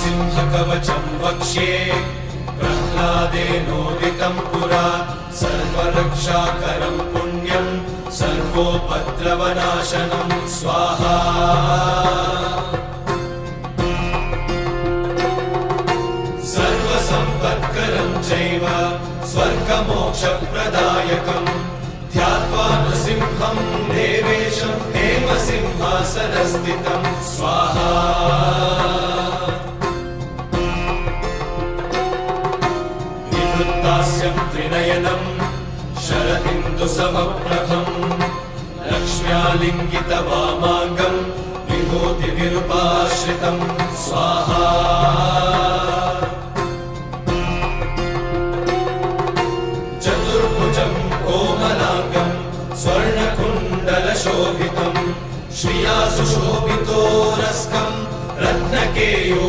नृसिंहकवचं वक्ष्ये प्रह्लादेनोदितं पुरा सर्वरक्षाकरं पुण्यं सर्वोपद्रवनाशनं स्वाहा सर्वसम्पत्करं चैव स्वर्गमोक्षप्रदायकं ध्यात्वा नृसिंहं देवेशं हेमसिंहासनस्थितं स्वाहा निवृत्तास्यं त्रिनयनं शरदिन्दुसमप्रभं लक्ष्म्यालिङ्गितवामाङ्गं विभूतिविरूपाश्रितं स्वाहा चतुर्भुजं कोमलाङ्गं स्वर्णकुण्डलशोभितं श्रिया सुशोभितोरस्कं रत्नकेयो